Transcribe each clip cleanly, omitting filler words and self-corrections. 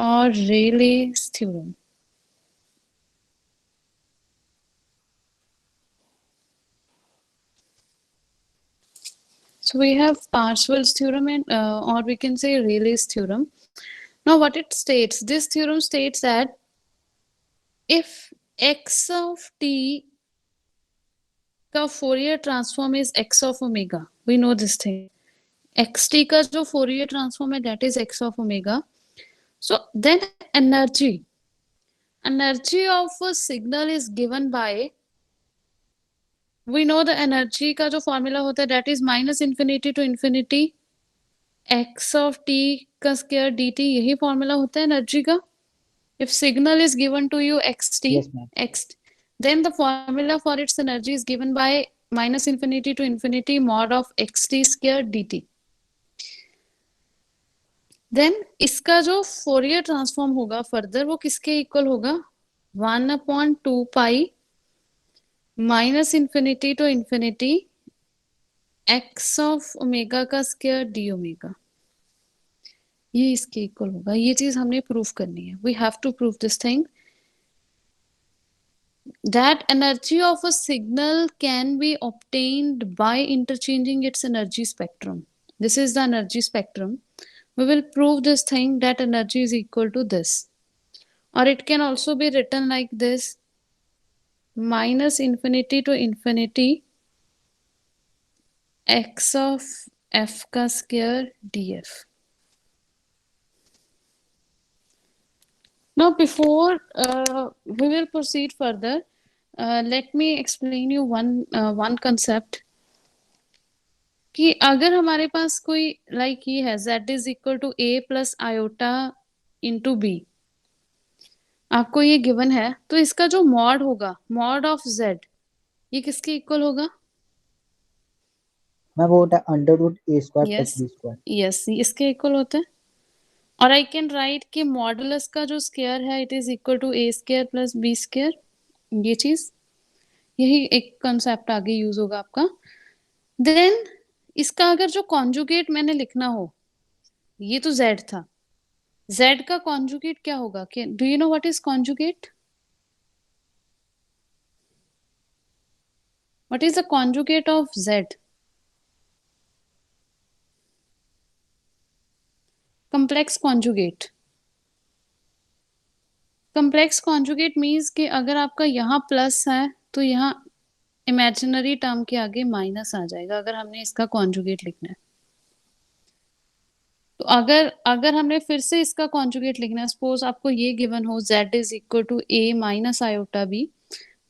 or Rayleigh's theorem. So we have Parseval's theorem and or we can say Rayleigh's theorem. Now what it states, this theorem states that if x of t का Fourier transform is x of omega, we know this thing. xt का जो Fourier transform है that is x of omega. So then energy of a signal is given by, we know the energy का जो formula होता है that is minus infinity to infinity x of t का square dt, यही formula होता है energy का. If signal is given to you xt, Yes, ma'am. x, then the formula for its energy is given by minus infinity to infinity mod of xt square dt. Then इसका जो Fourier transform होगा further वो किसके equal होगा, 1/2 pi minus infinity to infinity X of omega का square d omega, ये इसके equal होगा. ये चीज हमने प्रूफ करनी है. We have to prove this thing that energy of a signal can be obtained by interchanging its energy spectrum. This is the energy spectrum. We will prove this thing that energy is equal to this, or it can also be written like this, minus infinity to infinity x of f का square df. Now before we will proceed further, let me explain you one concept कि अगर हमारे पास कोई like ये है z is equal to a plus iota into B, आपको ये given है, तो इसका जो मॉड होगा, मॉड ऑफ z, ये किसके इक्वल होगा? मैं वो होता है under root a square plus b square. Yes, इसके इक्वल होता है. और आई कैन राइट कि मॉडुलस का जो स्क्वायर है it is equal to a square plus b square. ये चीज, यही एक कंसेप्ट आगे यूज होगा आपका. देन इसका अगर जो कॉन्जुगेट मैंने लिखना हो, ये तो z था, z का कॉन्जुगेट क्या होगा? Do you know what is conjugate? What is the conjugate of z? complex conjugate. complex conjugate means कि अगर आपका यहाँ प्लस है तो यहाँ इमेजिनरी टर्म के आगे माइनस आ जाएगा अगर हमने इसका कॉन्जुगेट लिखना है. तो अगर हमने फिर से इसका कॉन्जुगेट लिखना है, सपोज आपको ये गिवन हो z is equal to a minus iota b,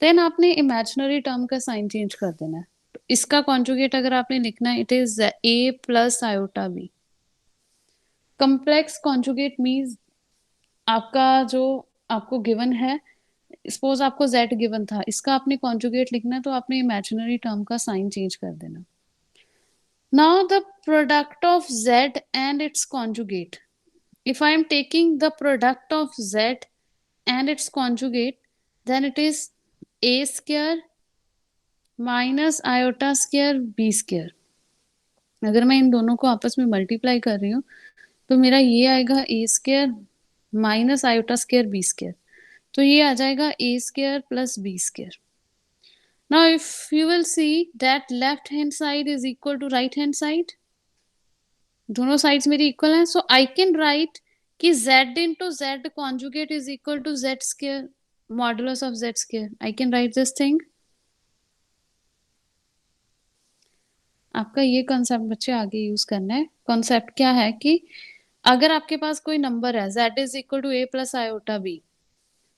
then आपने इमेजिनरी टर्म का साइन चेंज कर देना है. तो इसका कॉन्जुगेट अगर आपने लिखना है, it is a plus iota b. Complex conjugate means आपका जो आपको गिवन है, सपोज आपको z गिवन था, इसका आपने कॉन्जुगेट लिखना है तो आपने इमेजिनरी टर्म का साइन चेंज कर देना. Now the product of z and it's conjugate, if I am taking the product of z and its conjugate, then it is a square minus iota square b square. अगर मैं इन दोनों को आपस में multiply कर रही हूँ तो मेरा ये आएगा a square minus iota square B square, तो ये आ जाएगा a square plus b square. Now if you will see that left hand side is equal to right hand side, दोनों साइड्स मेरी इक्वल हैं, सो आई कैन राइट कि z into z conjugate is equal to z square modulus of z square. I can write this thing. आपका ये concept बच्चे आगे use करना है. कॉन्सेप्ट क्या है कि अगर आपके पास कोई नंबर है z is equal to a plus iota b,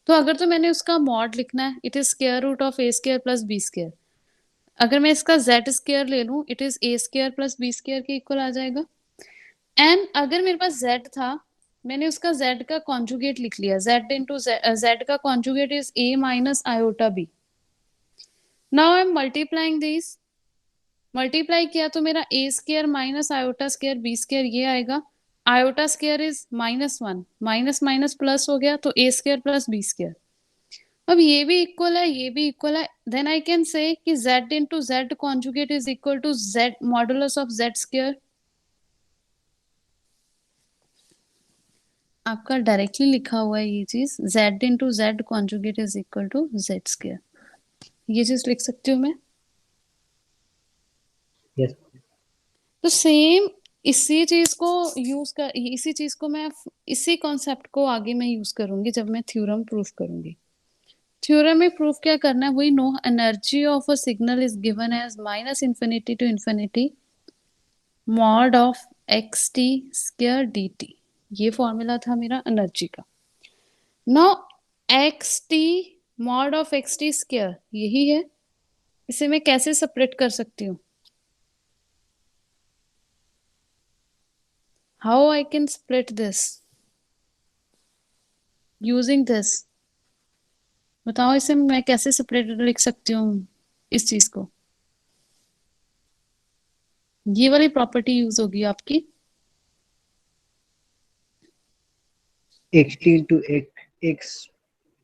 तो अगर तो मैंने उसका मॉड लिखना है, it is square root of a square plus b square. अगर मैं इसका z स्क्वायर ले लूं, it is a square plus b square के इक्वल आ जाएगा. एंड अगर मेरे पास z था, मैंने उसका z का कॉन्जुगेट लिख लिया, z इंटू z का conjugate is a minus iota b. Now I am multiplying this, multiply किया तो मेरा a square minus iota square b square ये आएगा. Iota square is -1, minus minus plus हो गया तो a square plus b square. अब ये भी इक्वल है, ये भी इक्वल है, देन आई कैन से कि z into z conjugate is equal to z modulus of z square. आपका डायरेक्टली लिखा हुआ है ये चीज, z into Z conjugate is equal to Z square, ये चीज लिख सकती हूँ मैं। यस। तो सेम इसी चीज को इसी चीज को मैं, इसी कॉन्सेप्ट को आगे मैं यूज करूंगी जब मैं थ्योरम प्रूफ करूंगी। थ्योरम में प्रूफ क्या करना है, वही no energy of a signal is given as minus infinity to infinity mod of x T square D T. ये फॉर्मूला था मेरा एनर्जी का। Now X T mod of x T square यही है, इसे मैं कैसे सेपरेट कर सकती हूँ? How I can split this using this, बताओ इसे मैं कैसे सेपरेट लिख सकती हूँ इस चीज को? ये वाली प्रॉपर्टी यूज होगी आपकी, x t into x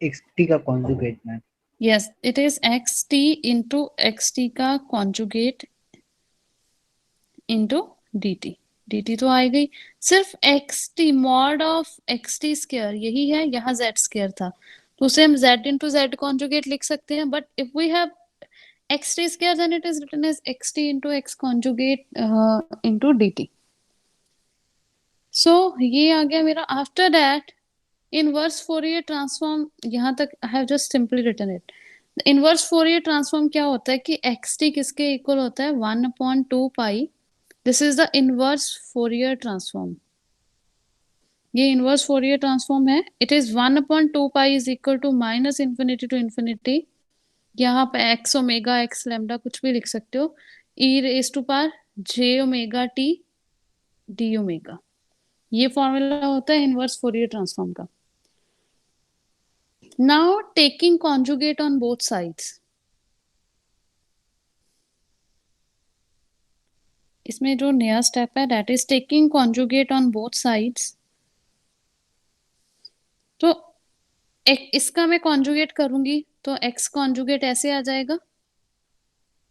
x t का conjugate ma'am. Yes it is x t into x t का conjugate into d t. D t तो आ गई, सिर्फ x T mod of x T square यही है, यहाँ जेड स्क्वायर था तो उसे हम जेड इंटू जेड कॉन्जुगेट लिख सकते हैं, but if we have x T square then it is written as x t into x conjugate into d t. So ये आ गया मेरा। After that inverse Fourier transform, यहाँ तक I have just simply written it. Inverse Fourier transform क्या होता है कि एक्स टी किसके इक्वल होता है, 1/2 pi. This is the inverse Fourier transform, ये इनवर्स फोरियर ट्रांसफॉर्म है। It is 1/2 pi is equal to minus infinity to infinity, यहाँ पे एक्स ओमेगा एक्स लेमडा कुछ भी लिख सकते हो, e raise to power j omega T D omega. ये फॉर्मूला होता है इनवर्स फोरियर ट्रांसफॉर्म का। Now taking conjugate on both sides, इसमें जो नया स्टेप है that is taking conjugate on both sides. तो एक इसका मैं कॉन्जुगेट करूंगी तो एक्स कॉन्जुगेट ऐसे आ जाएगा,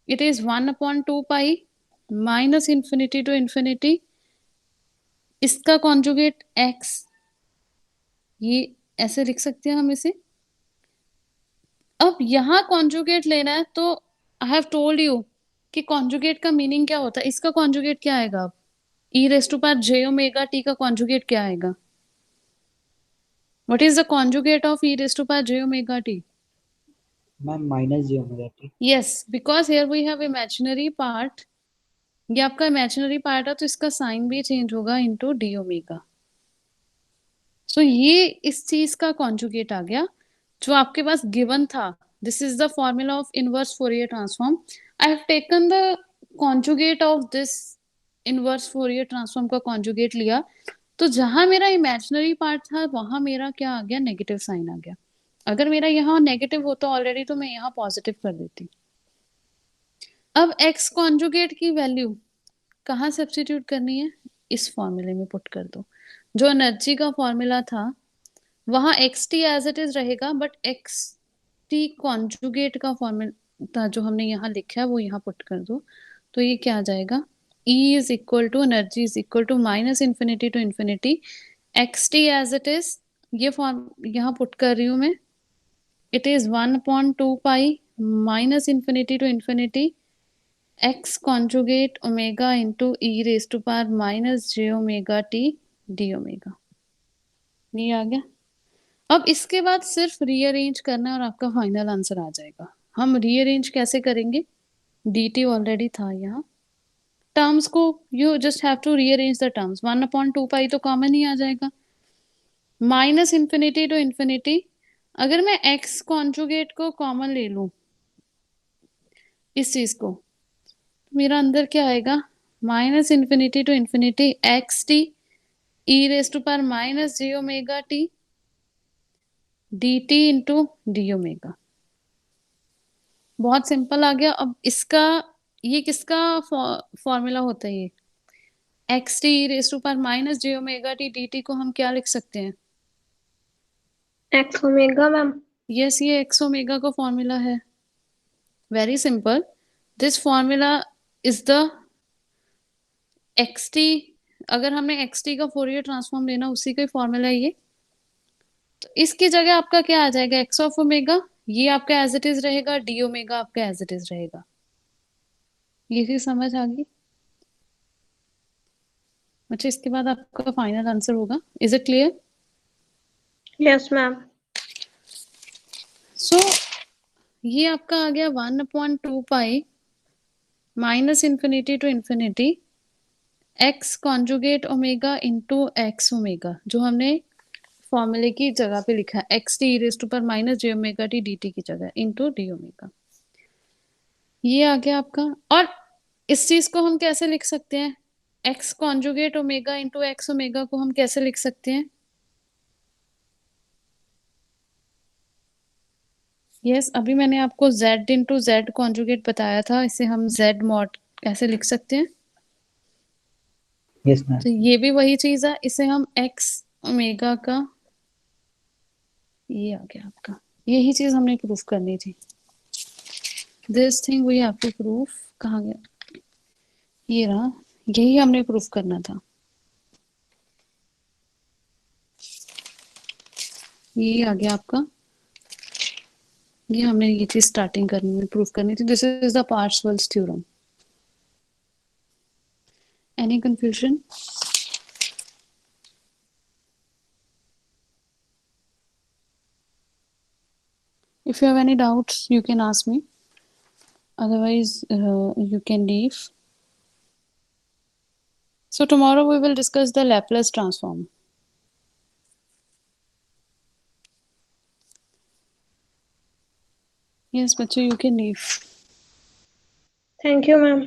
it is 1/2 pi minus infinity to infinity, इसका कॉन्जुगेट एक्स, ये ऐसे लिख सकते हैं हम इसे। अब यहाँ कॉन्जुगेट लेना है तो आई हैव टोल्ड यू कि कॉन्जुगेट का मीनिंग क्या होता है। इसका कॉन्जुगेट क्या आएगा, अब e raise to power j omega t का कॉन्जुगेट क्या आएगा? What is the conjugate of e raise to power j omega t? Ma'am minus j omega t. Yes, because here we have imaginary part, ये आपका imaginary part है तो इसका sign भी change होगा इनटू डी ओमेगा। सो ये इस चीज का कॉन्जुगेट आ गया जो आपके पास गिवन था। This is the formula of inverse Fourier transform. I have taken the conjugate of this inverse Fourier transform का कॉन्जुगेट लिया, तो जहां मेरा इमेजिनरी पार्ट था वहां मेरा क्या आ गया, नेगेटिव साइन आ गया। अगर मेरा यहाँ नेगेटिव होता ऑलरेडी तो मैं यहाँ पॉजिटिव कर देती। अब एक्स कॉन्जुगेट की वैल्यू कहाँ सब्स्टिट्यूट करनी है, इस फॉर्मूले में पुट कर दो। जो एनर्जी का फॉर्मूला था वहां X T as it is रहेगा, बट एक्स टी कॉन्जुगेट का फॉर्मूला जो हमने यहाँ लिखा है वो यहाँ पुट कर दो। तो ये क्या आ जाएगा, E is equal to energy is equal to minus infinity to infinity X T as it is, ये फॉर्म यहाँ पुट कर रही हूँ मैं। It is 1/2 pi minus infinity to infinity X conjugate omega into E raise to power minus J omega T D omega. ये आ गया। अब इसके बाद सिर्फ रीअरेंज करना और आपका फाइनल आंसर आ जाएगा। हम रीअरेंज कैसे करेंगे, dt ऑलरेडी था यहाँ, टर्म्स को you just have to rearrange the terms. 1/2 pi तो कॉमन ही आ जाएगा, माइनस इंफिनिटी टू इंफिनिटी, अगर मैं x कॉन्जुगेट को कॉमन ले लूं इस चीज को, मेरा अंदर क्या आएगा, minus infinity to infinity X T E raise to power minus J omega T D T into D omega. बहुत सिंपल आ गया। अब इसका, ये किसका फॉर्मूला होता है, ये X T raise to power minus J omega T D T को हम क्या लिख सकते हैं? X omega ma'am. यस, ये एक्स ओमेगा का फॉर्मूला है। Very simple, this formula is the X T अगर हमने xt का फोरियर ट्रांसफॉर्म लेना, उसी का ही फॉर्मूला है ये। तो इसकी जगह आपका क्या आ जाएगा, x ऑफ ओमेगा, ये आपका एज इट इज रहेगा, डी ओमेगा आपका एज इट इज रहेगा। ये चीज समझ आ गई? अच्छा, इसके बाद आपका फाइनल आंसर होगा। Is it clear? Yes ma'am. So ये आपका आ गया 1/2 pi minus infinity to infinity x conjugate omega into x omega, जो हमने फॉर्मूले की जगह पे लिखा है, x T raise to power minus J omega T D t की जगह इंटू डी ओमेगा। ये आ गया आपका। और इस चीज को हम कैसे लिख सकते हैं, x conjugate omega into x omega को हम कैसे लिख सकते हैं? यस, अभी मैंने आपको z इंटू जेड कॉन्जुगेट बताया था, इसे हम z मॉड कैसे लिख सकते हैं। Yes ma'am. तो ये भी वही चीज है, इसे हम x ओमेगा का, ये आ गया आपका, यही चीज हमने प्रूफ करनी थी। This thing we have to proof, कहाँ गया, ये रहा, यही हमने प्रूफ करना था। ये आ गया आपका, ये हमने ये चीज स्टार्टिंग करनी में प्रूफ करनी थी। This is the Parseval's theorem. Any confusion? If you have any doubts, you can ask me. Otherwise, you can leave. So tomorrow we will discuss the Laplace transform. Yes, बच्चों, you can leave. Thank you ma'am.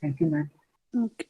Thank you ma'am. Okay.